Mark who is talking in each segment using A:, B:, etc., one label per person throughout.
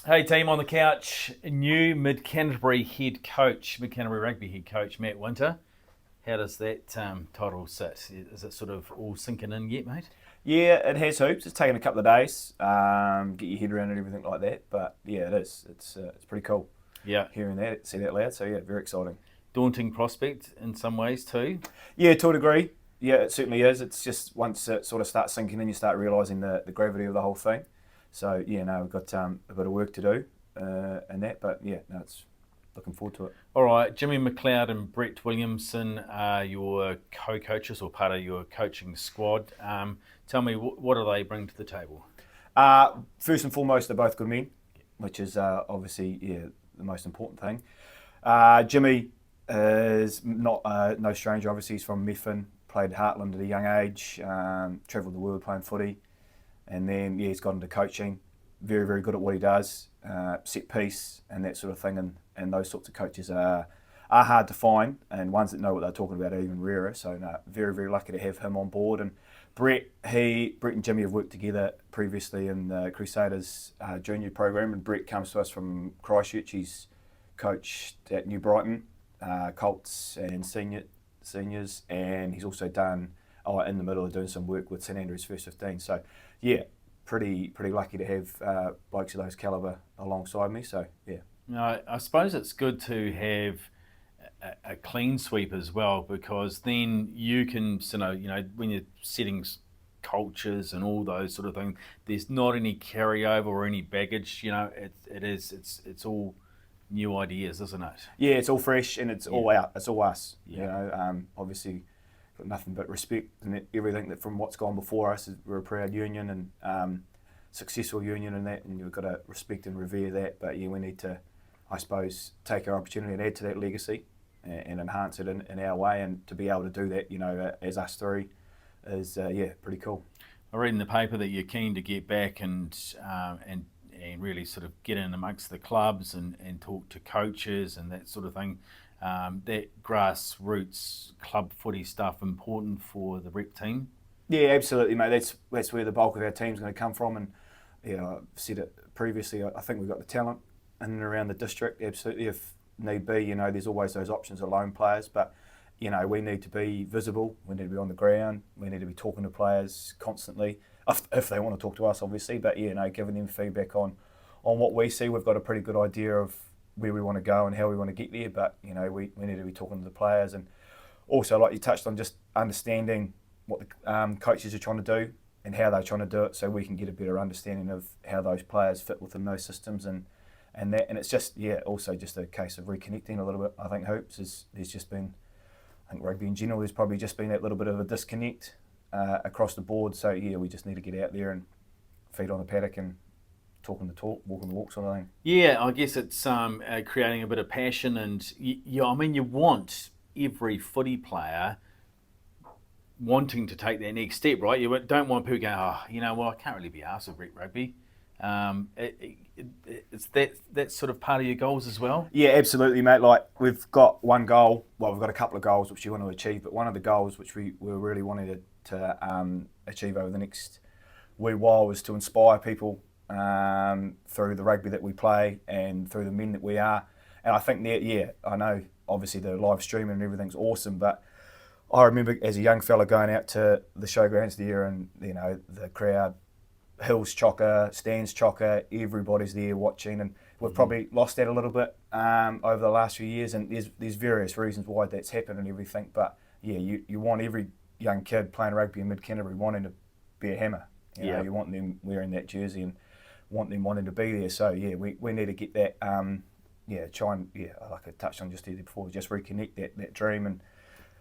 A: Hey team, on the couch, new Mid-Canterbury Mid-Canterbury Rugby head coach, Matt Winter. How does that title sit? Is it sort of all sinking in yet, mate?
B: Yeah, it has hoops. It's taken a couple of days, get your head around it and everything like that. But yeah, it is. It's pretty cool
A: Yeah.
B: hearing that, see that loud. So yeah, very exciting.
A: Daunting prospect in some ways too.
B: Yeah, to a degree. Yeah, it certainly is. It's just once it sort of starts sinking in, you start realising the gravity of the whole thing. So yeah, no, we've got a bit of work to do and that. But yeah, no, it's looking forward to it.
A: All right, Jimmy McLeod and Brett Williamson are your co-coaches or part of your coaching squad. Tell me, what do they bring to the table?
B: First and foremost, they're both good men, which is obviously the most important thing. Jimmy is not no stranger. Obviously, he's from Methven, played Heartland at a young age, travelled the world playing footy, and then he's got into coaching. Very, very good at what he does, set piece and that sort of thing. And those sorts of coaches are hard to find, and ones that know what they're talking about are even rarer. So no, very, very lucky to have him on board. And Brett and Jimmy have worked together previously in the Crusaders junior program, and Brett comes to us from Christchurch. He's coached at New Brighton, Colts and seniors, and he's also done in the middle of doing some work with St Andrews First 15. So yeah, pretty lucky to have blokes of those calibre alongside me. So yeah.
A: No, I suppose it's good to have a clean sweep as well, because then you can, when you're setting cultures and all those sort of things, there's not any carryover or any baggage. It's all new ideas, isn't it?
B: Yeah, it's all fresh and it's all out. It's all us.
A: Yeah.
B: Obviously, got nothing but respect and everything that from what's gone before us. We're a proud union and successful union and that, and you've got to respect and revere that. But yeah, we need to, I suppose, take our opportunity and add to that legacy and enhance it in our way. And to be able to do that, as us three, is pretty cool.
A: I read in the paper that you're keen to get back and really sort of get in amongst the clubs and talk to coaches and that sort of thing. That grassroots club footy stuff important for the rep team?
B: Yeah, absolutely, mate. That's where the bulk of our team's going to come from. And I've said it previously. I think we've got the talent in and around the district. Absolutely, if need be, there's always those options of loan players, but we need to be visible. We need to be on the ground. We need to be talking to players constantly, if they want to talk to us, obviously. But giving them feedback on what we see. We've got a pretty good idea of where we want to go and how we want to get there. But we need to be talking to the players, and also, like you touched on, just understanding what the coaches are trying to do and how they're trying to do it, so we can get a better understanding of how those players fit within those systems and it's just also just a case of reconnecting a little bit. I think there's just been, I think rugby in general, there's probably just been that little bit of a disconnect across the board. So we just need to get out there and feet on the paddock and talking the talk, walking the walk sort of thing.
A: Yeah, I guess it's creating a bit of passion, and you want every footy player wanting to take that next step, right? You don't want people going, I can't really be arsed with rep rugby. It's that's sort of part of your goals as well.
B: Yeah, absolutely, mate. Like, we've got one goal. Well, we've got a couple of goals which you want to achieve, but one of the goals which we were really wanting to achieve over the next wee while was to inspire people through the rugby that we play and through the men that we are. And I think that, I know obviously the live streaming and everything's awesome, but I remember as a young fella going out to the showgrounds there, and the crowd, hills chocker, stands chocker, everybody's there watching, and we've probably lost that a little bit over the last few years, and there's various reasons why that's happened and everything. But you want every young kid playing rugby in Mid-Canterbury wanting to be a hammer. You want them wearing that jersey and want them wanting to be there. So we need to get that. Try and like I touched on just before, just reconnect that dream. And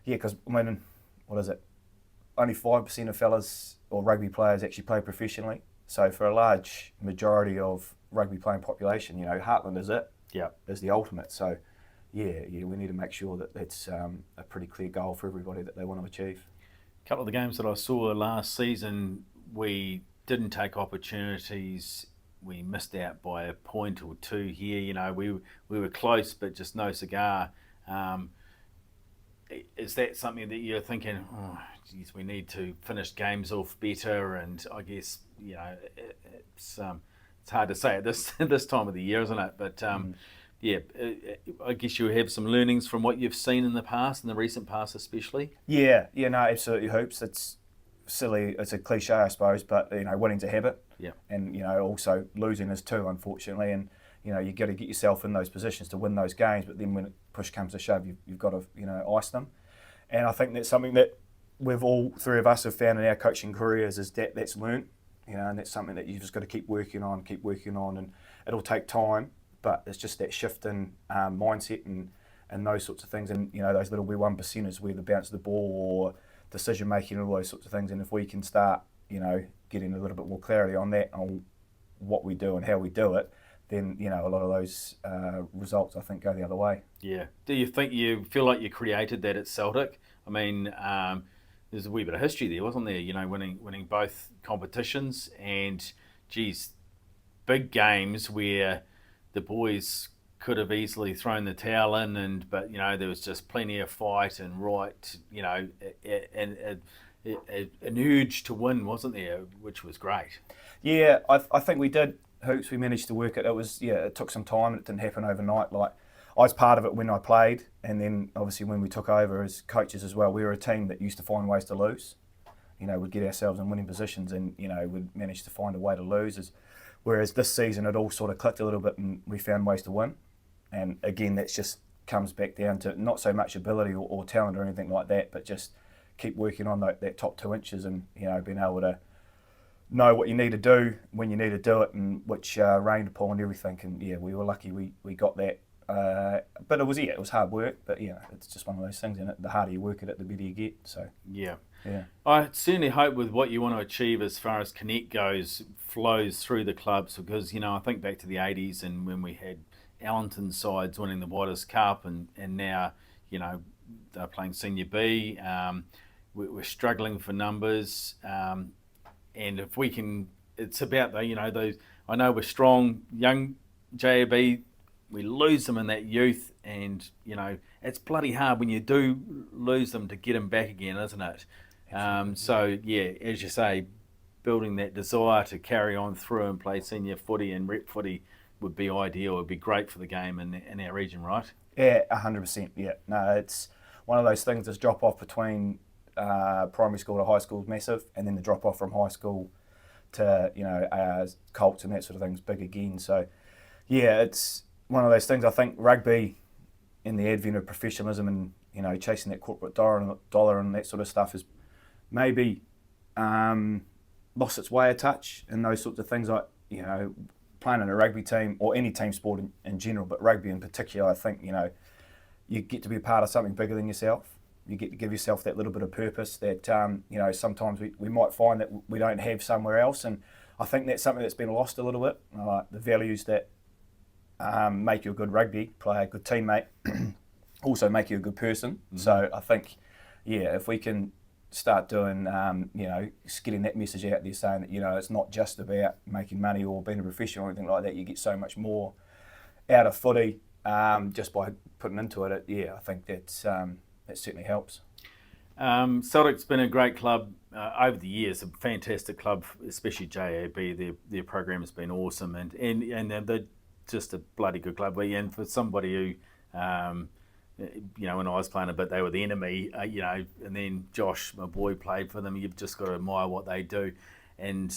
B: because what is it? Only 5% of fellas or rugby players actually play professionally. So for a large majority of rugby playing population, Heartland is it.
A: Yeah,
B: is the ultimate. So we need to make sure that that's a pretty clear goal for everybody that they want to achieve.
A: A couple of the games that I saw last season, we didn't take opportunities. We missed out by a point or two here. We were close, but just no cigar. Is that something that you're thinking, geez, we need to finish games off better? And I guess, it's it's hard to say at this this time of the year, isn't it? But yeah, I guess you have some learnings from what you've seen in the past, in the recent past especially.
B: Yeah, no, absolutely. Hoops. It's silly. It's a cliche, I suppose, but winning's a habit.
A: Yeah.
B: And also losing is too, unfortunately. And you got to get yourself in those positions to win those games. But then when push comes to shove, you've got to ice them. And I think that's something that we've all three of us have found in our coaching careers is that's learnt. And that's something that you've just got to keep working on, and it'll take time. But it's just that shift in mindset and those sorts of things, and those little wee 1%ers where the bounce of the ball or decision making and all those sorts of things. And if we can start, getting a little bit more clarity on that, on what we do and how we do it, then a lot of those results I think go the other way.
A: Yeah. Do you think you feel like you created that at Celtic? I mean, there's a wee bit of history there, wasn't there? Winning both competitions and, geez, big games where the boys could have easily thrown the towel in, but there was just plenty of fight and and an urge to win, wasn't there? Which was great.
B: Yeah, I think we did. Hoops, we managed to work it. It took some time. It didn't happen overnight. Like I was part of it when I played, and then obviously when we took over as coaches as well, we were a team that used to find ways to lose. We'd get ourselves in winning positions, and we'd manage to find a way to lose. Whereas this season, it all sort of clicked a little bit, and we found ways to win. And again, that just comes back down to not so much ability or talent or anything like that, but just keep working on that top 2 inches and being able to know what you need to do when you need to do it, and which rain to pull and everything. And yeah, we were lucky we got that. But it was hard work. But it's just one of those things, and the harder you work at it, the better you get. So
A: yeah.
B: Yeah.
A: I certainly hope with what you want to achieve as far as Connect goes flows through the clubs, because I think back to the 80s and when we had Allenton sides winning the Waters Cup, and now they're playing Senior B. We're struggling for numbers, and if we can, it's about those. I know we're strong, young JAB. We lose them in that youth, and it's bloody hard when you do lose them to get them back again, isn't it? So yeah, as you say, building that desire to carry on through and play senior footy and rep footy would be ideal. It would be great for the game in our region, right?
B: Yeah, 100%. Yeah, no, it's one of those things. This drop off between primary school to high school is massive, and then the drop off from high school to Colts and that sort of thing is big again. So yeah, it's one of those things. I think rugby, in the advent of professionalism and chasing that corporate dollar and that sort of stuff, is maybe lost its way a touch, and those sorts of things. Like playing in a rugby team or any team sport in general, but rugby in particular, I think you get to be a part of something bigger than yourself. You get to give yourself that little bit of purpose that sometimes we might find that we don't have somewhere else, and I think that's something that's been lost a little bit. The values that make you a good rugby player, a good teammate, also make you a good person. Mm-hmm. So I think, if we can start doing, getting that message out there, saying that it's not just about making money or being a professional or anything like that. You get so much more out of footy just by putting into it. I think that certainly helps.
A: Celtic's been a great club over the years, a fantastic club, especially JAB. Their program has been awesome, and they're just a bloody good club. And for somebody who, when I was playing a bit, they were the enemy, and then Josh, my boy, played for them. You've just got to admire what they do. And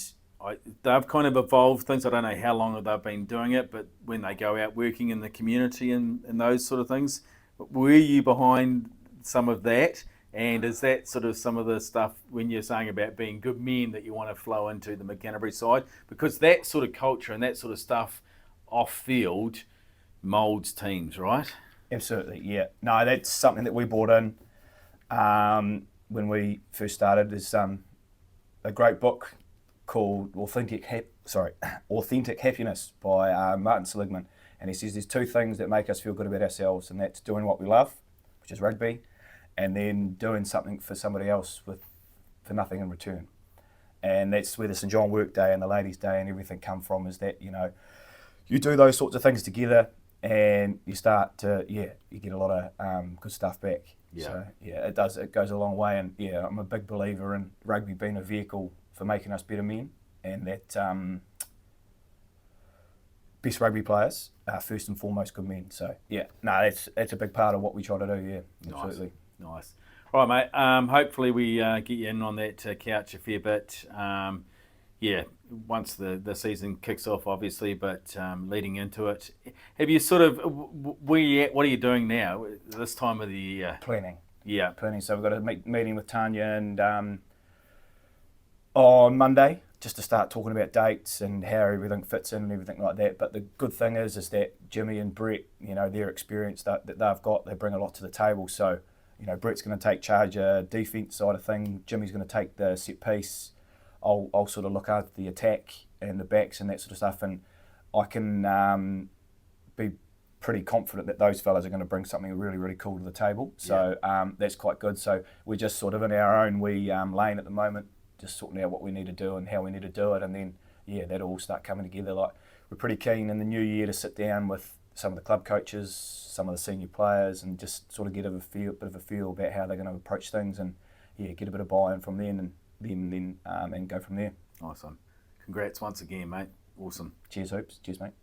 A: they've kind of evolved things. I don't know how long they've been doing it, but when they go out working in the community and those sort of things, were you behind some of that? And is that sort of some of the stuff when you're saying about being good men that you want to flow into the McCanterbury side? Because that sort of culture and that sort of stuff off field moulds teams, right?
B: Absolutely, yeah. No, that's something that we brought in when we first started. There's a great book called Authentic Happiness by Martin Seligman, and he says there's two things that make us feel good about ourselves, and that's doing what we love, which is rugby, and then doing something for somebody else for nothing in return. And that's where the St John Work Day and the Ladies' Day and everything come from, is that you do those sorts of things together, and you start to you get a lot of good stuff back.
A: Yeah.
B: So it goes a long way, and I'm a big believer in rugby being a vehicle for making us better men, and that best rugby players, first and foremost good men. So yeah, no, that's a big part of what we try to do. Yeah, absolutely.
A: Nice. All right, mate. Hopefully we get you in on that couch a fair bit. Yeah, once the season kicks off, obviously, but leading into it, have you sort of where you at? What are you doing now this time of the year?
B: Planning.
A: Yeah.
B: Planning. So we've got a meeting with Tanya and on Monday just to start talking about dates and how everything fits in and everything like that. But the good thing is that Jimmy and Brett, you know, their experience that they've got, they bring a lot to the table. So, you know, Brett's going to take charge of defence side of thing. Jimmy's going to take the set piece. I'll sort of look after the attack and the backs and that sort of stuff. And I can be pretty confident that those fellas are going to bring something really, really cool to the table. So that's quite good. So we're just sort of in our own wee lane at the moment, just sorting out what we need to do and how we need to do it. And then, yeah, that'll all start coming together. Like, we're pretty keen in the new year to sit down with some of the club coaches, some of the senior players, and just sort of get a bit of a feel about how they're going to approach things, and yeah, get a bit of buy-in from them, and go from there.
A: Awesome. Congrats once again, mate. Awesome.
B: Cheers, Hoops. Cheers, mate.